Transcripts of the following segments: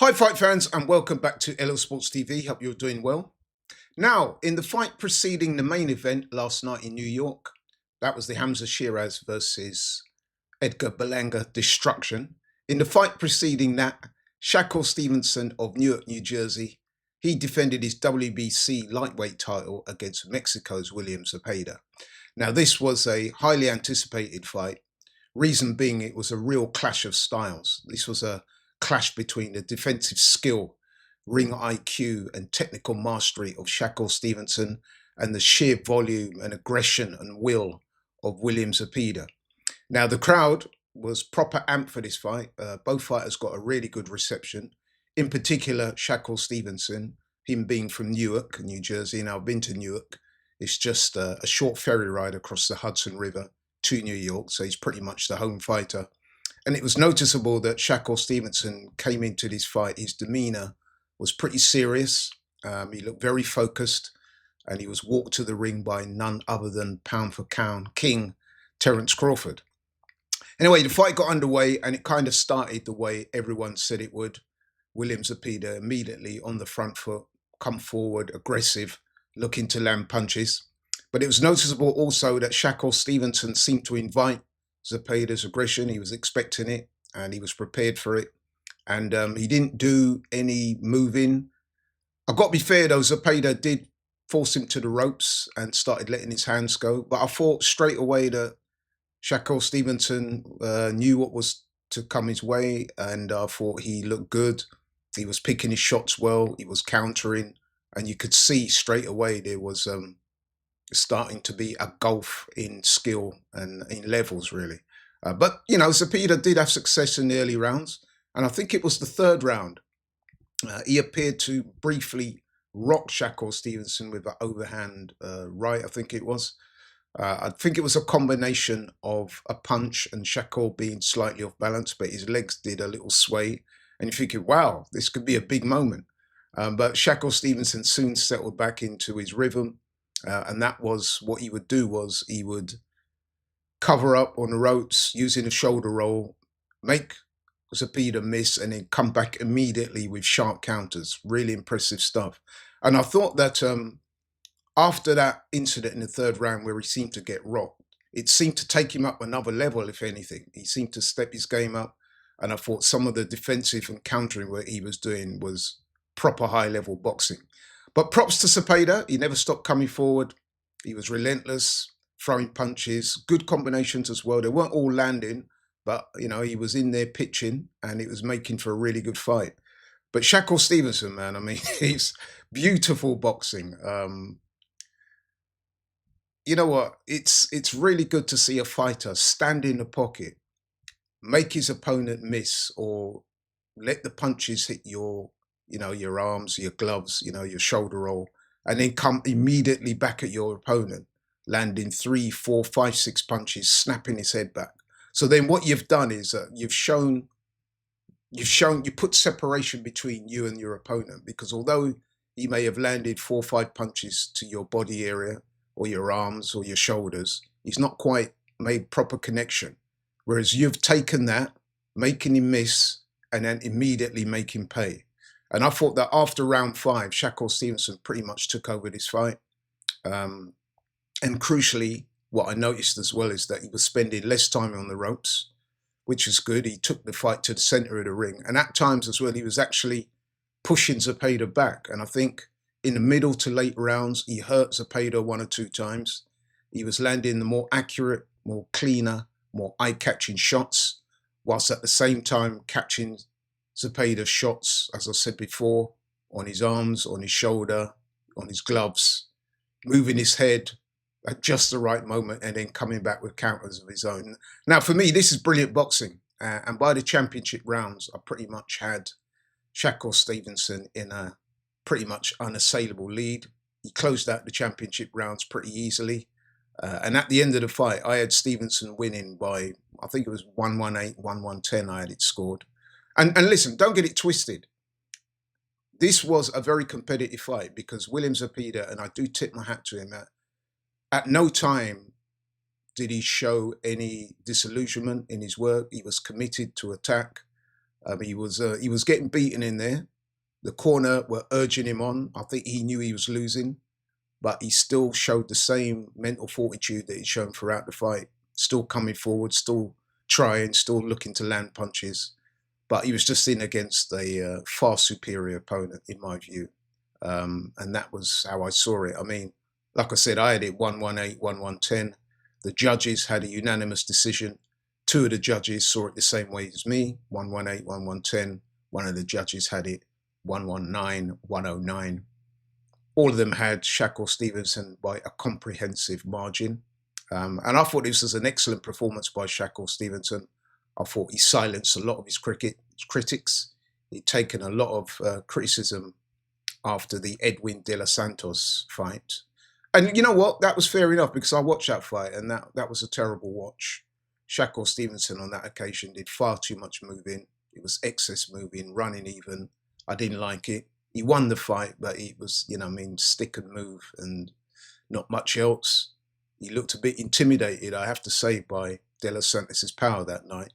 Hi, fight fans, and welcome back to LL Sports TV. Hope you're doing well. Now, in the fight preceding the main event last night in New York, that was the Hamza Shiraz versus Edgar Berlanga Destruction. In the fight preceding that, Shakur Stevenson of Newark, New Jersey, he defended his WBC lightweight title against Mexico's William Zepeda. Now, this was a highly anticipated fight. Reason being, it was a real clash of styles. This was a clash between the defensive skill, ring IQ, and technical mastery of Shakur Stevenson and the sheer volume and aggression and will of William Zepeda. Now, the crowd was proper amped for this fight. Both fighters got a really good reception. In particular, Shakur Stevenson, him being from Newark, New Jersey, and I've been to Newark. It's just a short ferry ride across the Hudson River to New York, so he's pretty much the home fighter. And it was noticeable that Shakur Stevenson came into this fight. His demeanor was pretty serious. He looked very focused, and he was walked to the ring by none other than pound for pound king Terence Crawford. Anyway, the fight got underway, and it kind of started the way everyone said it would. William Zepeda immediately on the front foot, come forward, aggressive, looking to land punches. But it was noticeable also that Shakur Stevenson seemed to invite Zepeda's aggression. He was expecting it, and he was prepared for it. And he didn't do any moving. I've got to be fair though, Zepeda did force him to the ropes and started letting his hands go. But I thought straight away that Shakur Stevenson knew what was to come his way, and I thought he looked good. He was picking his shots well. He was countering, and you could see straight away there was starting to be a gulf in skill and in levels, really. But, you know, Zepeda did have success in the early rounds. And I think it was the third round. He appeared to briefly rock Shakur Stevenson with an overhand right, I think it was. I think it was a combination of a punch and Shakur being slightly off balance, but his legs did a little sway. And you're thinking, wow, this could be a big moment. But Shakur Stevenson soon settled back into his rhythm. And that was what he would do, was he would cover up on the ropes using a shoulder roll, make Zepeda miss, and then come back immediately with sharp counters. Really impressive stuff. And I thought that after that incident in the third round where he seemed to get rocked, it seemed to take him up another level, if anything. He seemed to step his game up. And I thought some of the defensive and countering what he was doing was proper high-level boxing. But props to Zepeda. He never stopped coming forward. He was relentless, throwing punches, good combinations as well. They weren't all landing, but, you know, he was in there pitching, and it was making for a really good fight. But Shakur Stevenson, man, I mean, he's beautiful boxing. You know what? It's really good to see a fighter stand in the pocket, make his opponent miss, or let the punches hit your arms, your gloves, your shoulder roll, and then come immediately back at your opponent, landing 3, 4, 5, 6 punches, snapping his head back. So then what you've done is you put separation between you and your opponent, because although he may have landed 4 or 5 punches to your body area or your arms or your shoulders, he's not quite made proper connection. Whereas you've taken that, making him miss, and then immediately make him pay. And I thought that after round 5, Shakur Stevenson pretty much took over this fight. And crucially, what I noticed as well is that he was spending less time on the ropes, which is good. He took the fight to the center of the ring. And at times as well, he was actually pushing Zepeda back. And I think in the middle to late rounds, he hurt Zepeda 1 or 2 times. He was landing the more accurate, more cleaner, more eye-catching shots, whilst at the same time catching Zepeda's shots, as I said before, on his arms, on his shoulder, on his gloves, moving his head at just the right moment, and then coming back with counters of his own. Now, for me, this is brilliant boxing. And by the championship rounds, I pretty much had Shakur Stevenson in a pretty much unassailable lead. He closed out the championship rounds pretty easily. And at the end of the fight, I had Stevenson winning by, I think it was 118, 110 I had it scored. And listen, don't get it twisted. This was a very competitive fight, because William Zepeda, and I do tip my hat to him, at no time did he show any disillusionment in his work. He was committed to attack. He was getting beaten in there. The corner were urging him on. I think he knew he was losing, but he still showed the same mental fortitude that he'd shown throughout the fight. Still coming forward, still trying, still looking to land punches. But he was just in against a far superior opponent, in my view. And that was how I saw it. I mean, like I said, I had it 118, 1110. The judges had a unanimous decision. Two of the judges saw it the same way as me, 118, 1110. One of the judges had it 119, 109. All of them had Shakur Stevenson by a comprehensive margin. And I thought this was an excellent performance by Shakur Stevenson. I thought he silenced a lot of his critics. He'd taken a lot of criticism after the Edwin De Los Santos fight. And you know what? That was fair enough because I watched that fight and that was a terrible watch. Shakur Stevenson on that occasion did far too much moving. It was excess moving, running even. I didn't like it. He won the fight, but it was, stick and move and not much else. He looked a bit intimidated, I have to say, by De Los Santos' power that night.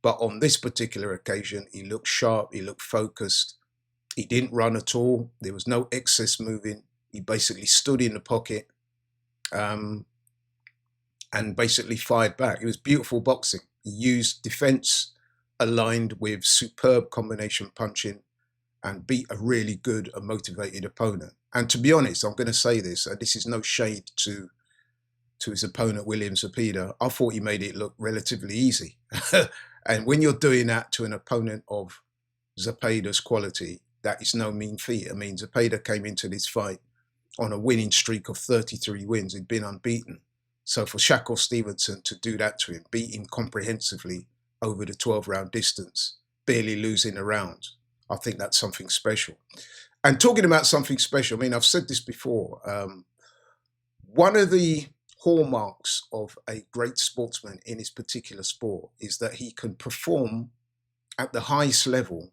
But on this particular occasion, he looked sharp, he looked focused. He didn't run at all. There was no excess moving. He basically stood in the pocket and basically fired back. It was beautiful boxing. He used defense aligned with superb combination punching and beat a really good and motivated opponent. And to be honest, I'm going to say this, and this is no shade to his opponent, William Zepeda. I thought he made it look relatively easy. And when you're doing that to an opponent of Zepeda's quality, that is no mean feat. I mean, Zepeda came into this fight on a winning streak of 33 wins. He'd been unbeaten. So for Shakur Stevenson to do that to him, beat him comprehensively over the 12-round distance, barely losing a round, I think that's something special. And talking about something special, I mean, I've said this before. One of the hallmarks of a great sportsman in his particular sport is that he can perform at the highest level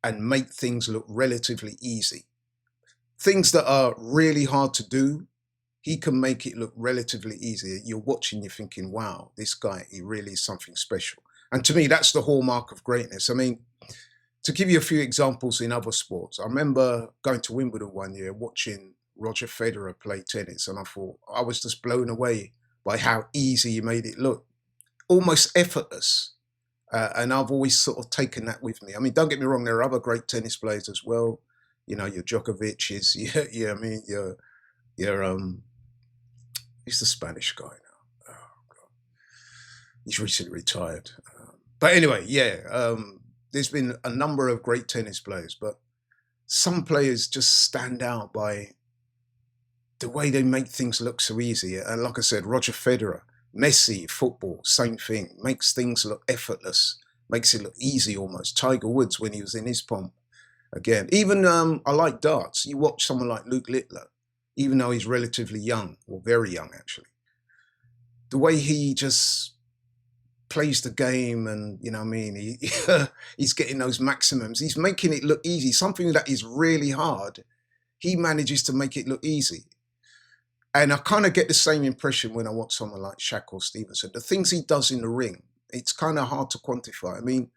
and make things look relatively easy. Things that are really hard to do, he can make it look relatively easy. You're watching, you're thinking, wow, this guy, he really is something special. And to me, that's the hallmark of greatness. I mean, to give you a few examples in other sports, I remember going to Wimbledon one year, watching Roger Federer play tennis, and I thought, I was just blown away by how easy he made it look, almost effortless. And I've always sort of taken that with me. I mean, don't get me wrong, there are other great tennis players as well. You know, your Djokovic's, he's the Spanish guy now. Oh, God. He's recently retired. But anyway, there's been a number of great tennis players, but some players just stand out by the way they make things look so easy. And like I said, Roger Federer, Messi, football, same thing, makes things look effortless, makes it look easy almost. Tiger Woods, when he was in his pomp, again. Even I like darts. You watch someone like Luke Littler, even though he's relatively young, or very young actually, the way he just plays the game, and he's getting those maximums. He's making it look easy. Something that is really hard, he manages to make it look easy. And I kind of get the same impression when I watch someone like Shakur Stevenson. The things he does in the ring, it's kind of hard to quantify. I mean,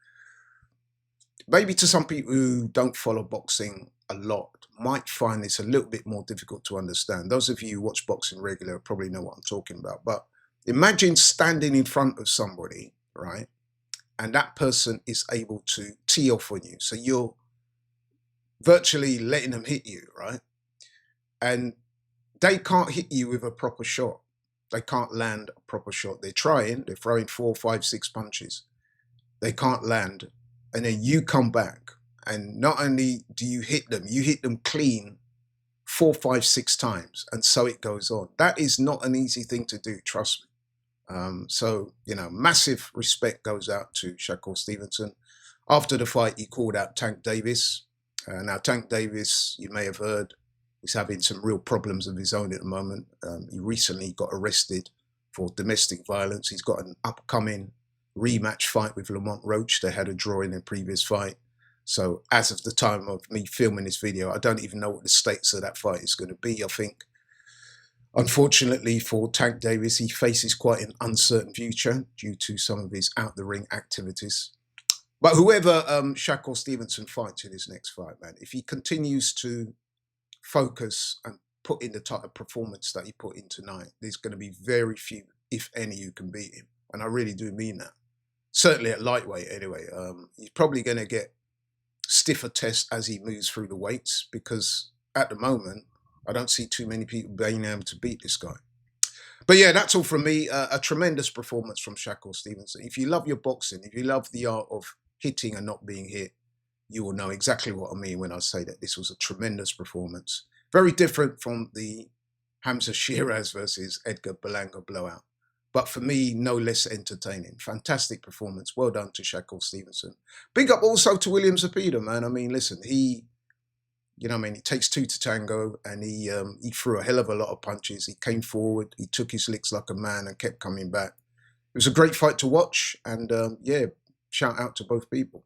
maybe to some people who don't follow boxing a lot might find this a little bit more difficult to understand. Those of you who watch boxing regularly probably know what I'm talking about. But imagine standing in front of somebody, right? And that person is able to tee off on you. So you're virtually letting them hit you, right? And they can't hit you with a proper shot. They can't land a proper shot. They're trying, they're throwing 4, 5, 6 punches. They can't land. And then you come back. And not only do you hit them clean 4, 5, 6 times. And so it goes on. That is not an easy thing to do, trust me. So, massive respect goes out to Shakur Stevenson. After the fight, he called out Tank Davis. Now, Tank Davis, you may have heard, he's having some real problems of his own at the moment. He recently got arrested for domestic violence. He's got an upcoming rematch fight with Lamont Roach. They had a draw in their previous fight. So as of the time of me filming this video, I don't even know what the status of that fight is going to be. I think, unfortunately for Tank Davis, he faces quite an uncertain future due to some of his out-the-ring activities. But whoever Shakur Stevenson fights in his next fight, man, if he continues to focus and put in the type of performance that he put in tonight, there's going to be very few, if any, who can beat him. And I really do mean that. Certainly at lightweight, anyway. He's probably going to get stiffer tests as he moves through the weights, because at the moment, I don't see too many people being able to beat this guy. But yeah, that's all from me. A tremendous performance from Shakur Stevenson. If you love your boxing, if you love the art of hitting and not being hit, you will know exactly what I mean when I say that this was a tremendous performance. Very different from the Hamza Shiraz versus Edgar Berlanga blowout. But for me, no less entertaining. Fantastic performance. Well done to Shakur Stevenson. Big up also to William Zepeda, man. I mean, listen, he it takes two to tango, and he threw a hell of a lot of punches. He came forward, he took his licks like a man and kept coming back. It was a great fight to watch, and yeah, shout out to both people.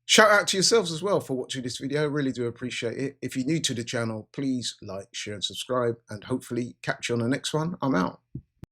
Shout out to yourselves as well for watching this video. I really do appreciate it. If you're new to the channel, please like, share and subscribe, and hopefully catch you on the next one. I'm out.